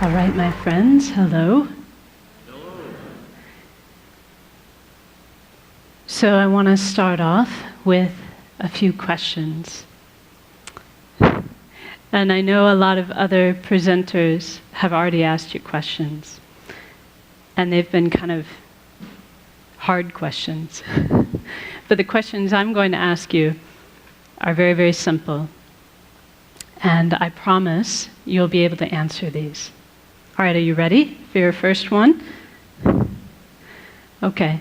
All right, my friends, hello. So I want to start off with a few questions. And I know a lot of other presenters have already asked you questions. And they've been kind of hard questions. But the questions I'm going to ask you are very, very simple. And I promise you'll be able to answer these. All right, are you ready for your first one? Okay.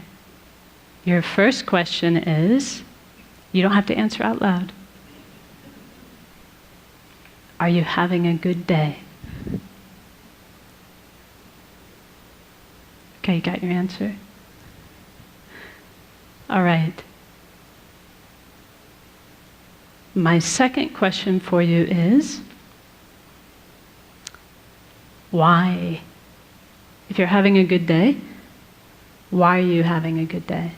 Your first question is, you don't have to answer out loud. Are you having a good day? Okay, you got your answer? All right. My second question for you is, why? If you're having a good day, why are you having a good day?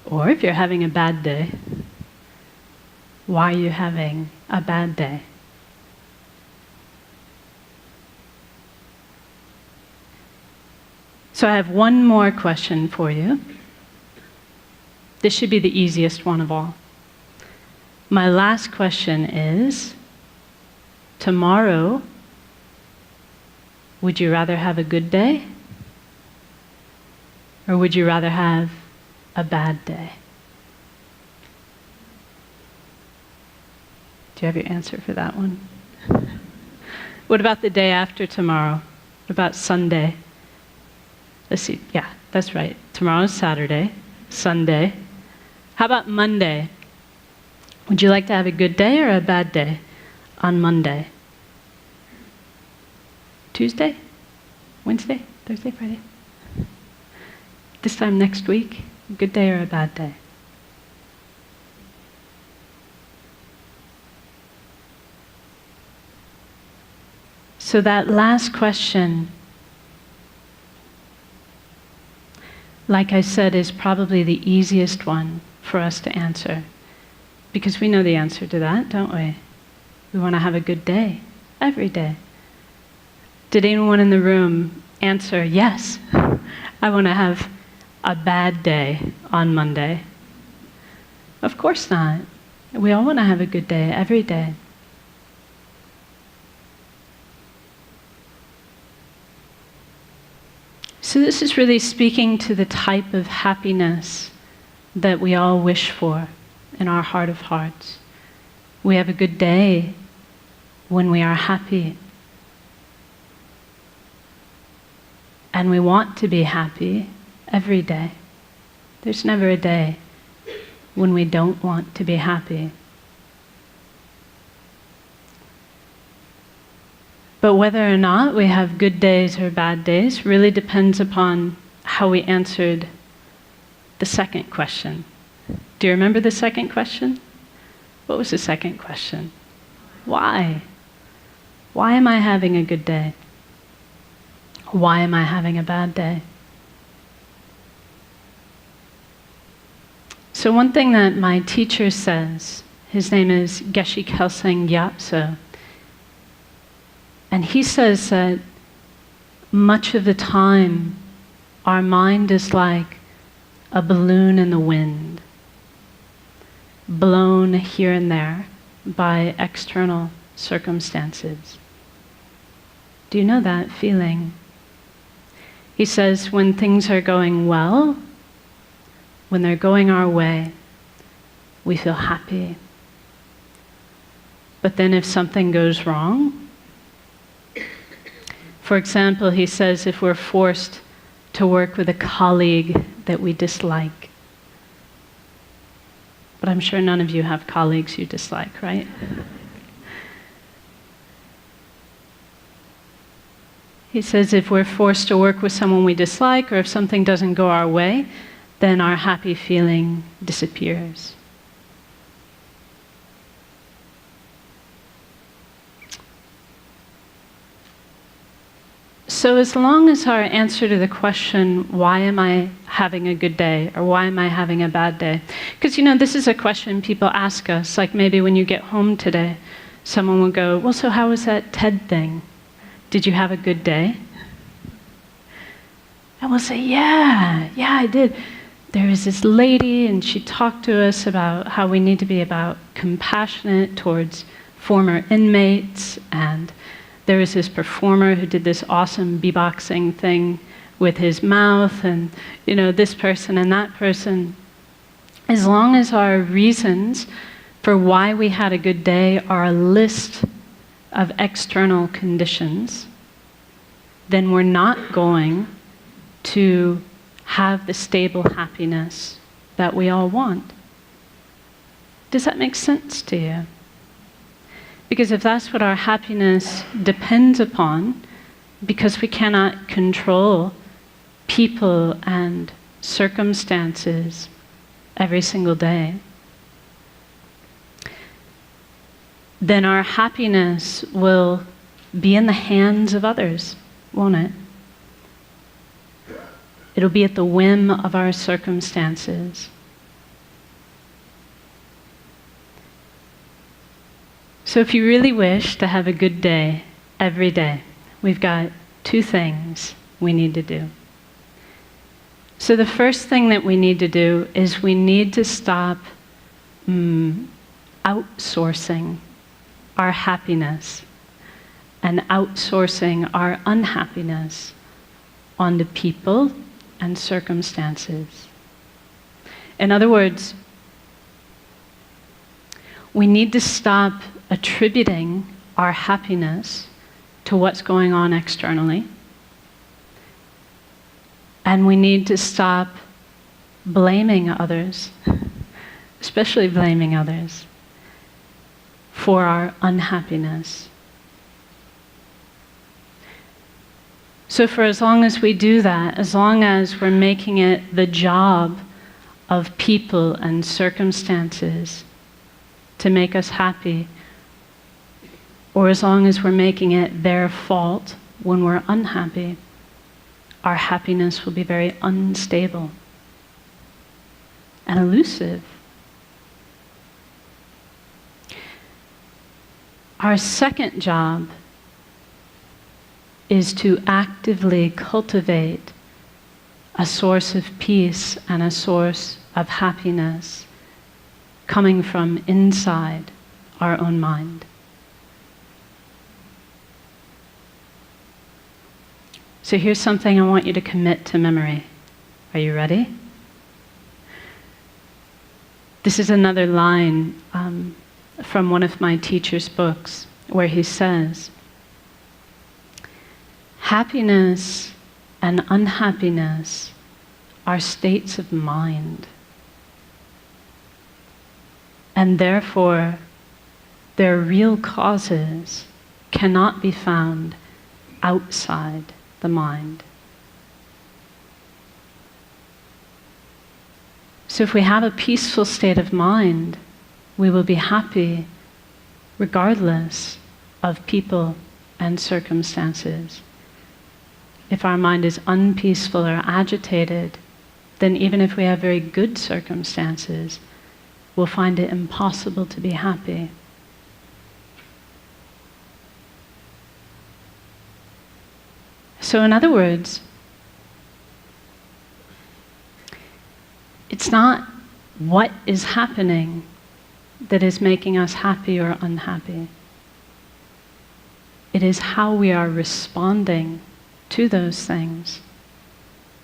Or if you're having a bad day, why are you having a bad day? So I have one more question for you. This should be the easiest one of all. My last question is, tomorrow, would you rather have a good day? Or would you rather have a bad day? Do you have your answer for that one? What about the day after tomorrow? What about Sunday? Let's see. Yeah, that's right. Tomorrow's Saturday, Sunday. How about Monday? Would you like to have a good day or a bad day on Monday? Tuesday? Wednesday? Thursday? Friday? This time next week? A good day or a bad day? So that last question, like I said, is probably the easiest one for us to answer. Because we know the answer to that, don't we? We want to have a good day, every day. Did anyone in the room answer, yes, I want to have a bad day on Monday? Of course not. We all want to have a good day, every day. So this is really speaking to the type of happiness that we all wish for in our heart of hearts. We have a good day when we are happy. And we want to be happy every day. There's never a day when we don't want to be happy. But whether or not we have good days or bad days really depends upon how we answered the second question. Do you remember the second question? What was the second question? Why? Why am I having a good day? Why am I having a bad day? So one thing that my teacher says, his name is Geshe Kelsang Nyema, and he says that much of the time our mind is like a balloon in the wind, blown here and there by external circumstances. Do you know that feeling? He says when things are going well, when they're going our way, we feel happy. But then if something goes wrong, for example, he says if we're forced to work with a colleague that we dislike, but I'm sure none of you have colleagues you dislike, right? He says if we're forced to work with someone we dislike, or if something doesn't go our way, then our happy feeling disappears. So as long as our answer to the question, why am I having a good day, or why am I having a bad day? Because, this is a question people ask us, like maybe when you get home today, someone will go, well, so how was that TED thing? Did you have a good day? And we'll say, yeah, I did. There was this lady, and she talked to us about how we need to be about compassionate towards former inmates, and there was this performer who did this awesome beatboxing thing with his mouth, and this person and that person. As long as our reasons for why we had a good day are a list of external conditions, then we're not going to have the stable happiness that we all want. Does that make sense to you? Because if that's what our happiness depends upon, because we cannot control people and circumstances every single day, then our happiness will be in the hands of others, won't it? It'll be at the whim of our circumstances. So if you really wish to have a good day every day, we've got 2 things we need to do. So the first thing that we need to do is we need to stop outsourcing our happiness and outsourcing our unhappiness onto people and circumstances. In other words, we need to stop attributing our happiness to what's going on externally. And we need to stop blaming others, especially blaming others, for our unhappiness. So for as long as we do that, as long as we're making it the job of people and circumstances to make us happy, or as long as we're making it their fault when we're unhappy, our happiness will be very unstable and elusive. Our second job is to actively cultivate a source of peace and a source of happiness coming from inside our own mind. So here's something I want you to commit to memory. Are you ready? This is another line from one of my teacher's books where he says, happiness and unhappiness are states of mind, and therefore their real causes cannot be found outside the mind. So if we have a peaceful state of mind, we will be happy regardless of people and circumstances. If our mind is unpeaceful or agitated, then even if we have very good circumstances, we'll find it impossible to be happy. So in other words, it's not what is happening that is making us happy or unhappy. It is how we are responding to those things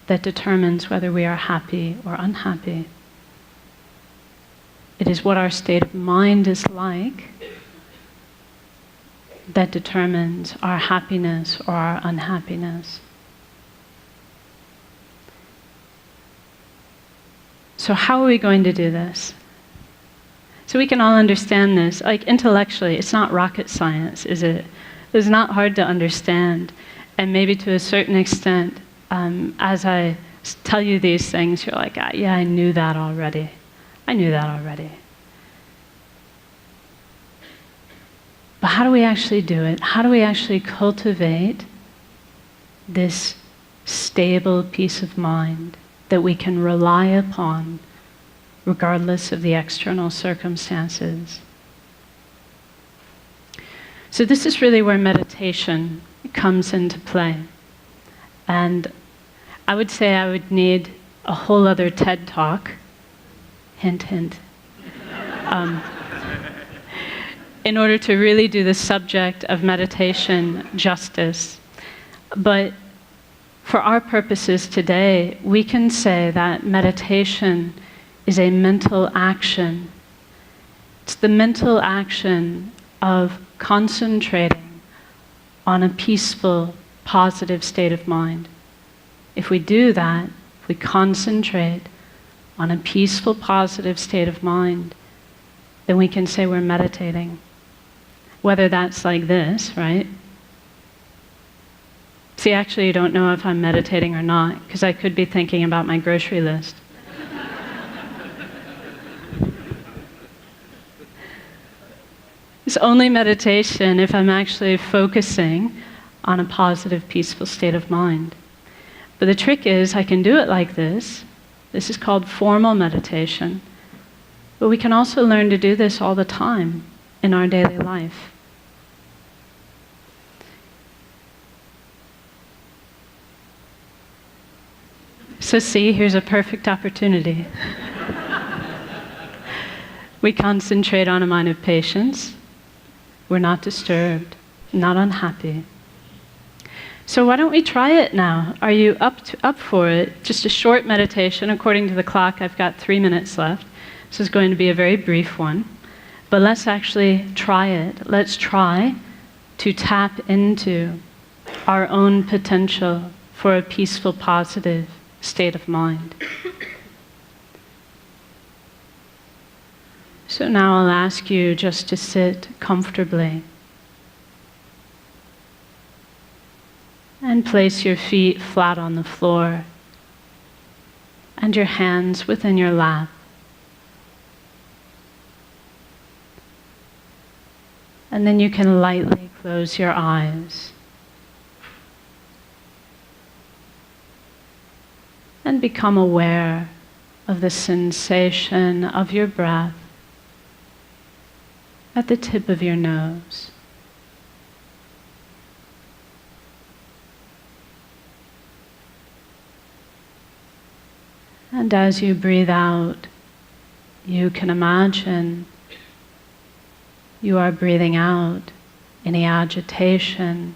that determines whether we are happy or unhappy. It is what our state of mind is like that determines our happiness or our unhappiness. So how are we going to do this? So we can all understand this. Like intellectually, it's not rocket science, is it? It's not hard to understand. And maybe to a certain extent, as I tell you these things, you're like, yeah, I knew that already. I knew that already. But how do we actually do it? How do we actually cultivate this stable peace of mind that we can rely upon regardless of the external circumstances? So this is really where meditation comes into play. And I would say I would need a whole other TED talk, hint, hint, in order to really do the subject of meditation justice. But for our purposes today, we can say that meditation is a mental action. It's the mental action of concentrating on a peaceful, positive state of mind. If we do that, if we concentrate on a peaceful, positive state of mind, then we can say we're meditating. Whether that's like this, right? See, actually, you don't know if I'm meditating or not, because I could be thinking about my grocery list. It's only meditation if I'm actually focusing on a positive, peaceful state of mind. But the trick is, I can do it like this. This is called formal meditation. But we can also learn to do this all the time in our daily life. So see, here's a perfect opportunity. We concentrate on a mind of patience. We're not disturbed, not unhappy. So why don't we try it now? Are you up for it? Just a short meditation. According to the clock, I've got 3 minutes left. This is going to be a very brief one. But let's actually try it. Let's try to tap into our own potential for a peaceful, positive state of mind. So now I'll ask you just to sit comfortably and place your feet flat on the floor and your hands within your lap. And then you can lightly close your eyes and become aware of the sensation of your breath at the tip of your nose. And as you breathe out, you can imagine you are breathing out any agitation,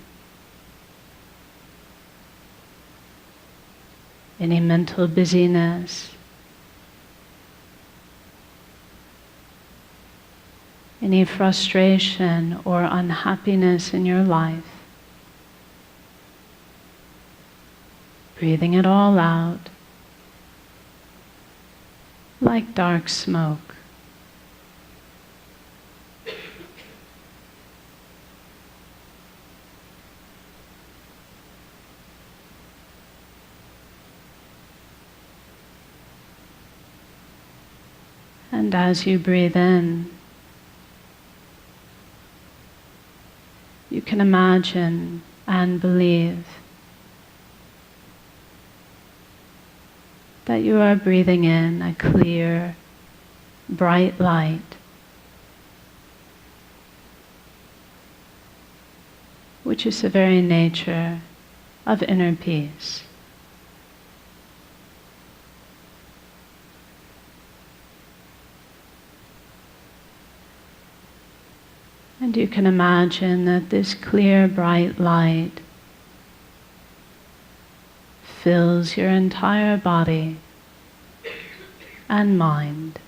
any mental busyness, any frustration or unhappiness in your life. Breathing it all out like dark smoke. And as you breathe in, you can imagine and believe that you are breathing in a clear, bright light, which is the very nature of inner peace. And you can imagine that this clear, bright light fills your entire body and mind.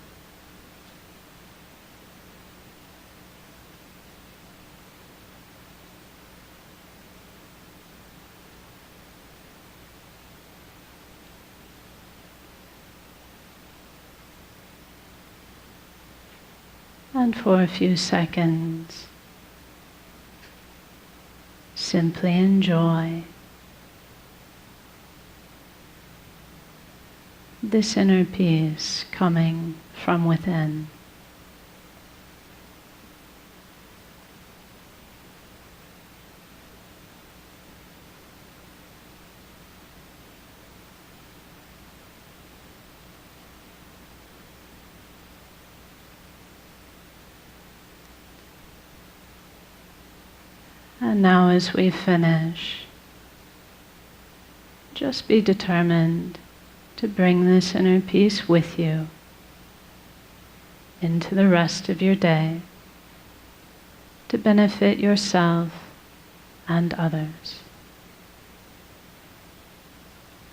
And for a few seconds, simply enjoy this inner peace coming from within. And now as we finish, just be determined to bring this inner peace with you into the rest of your day to benefit yourself and others.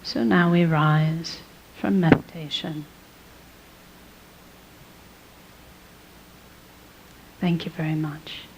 So now we rise from meditation. Thank you very much.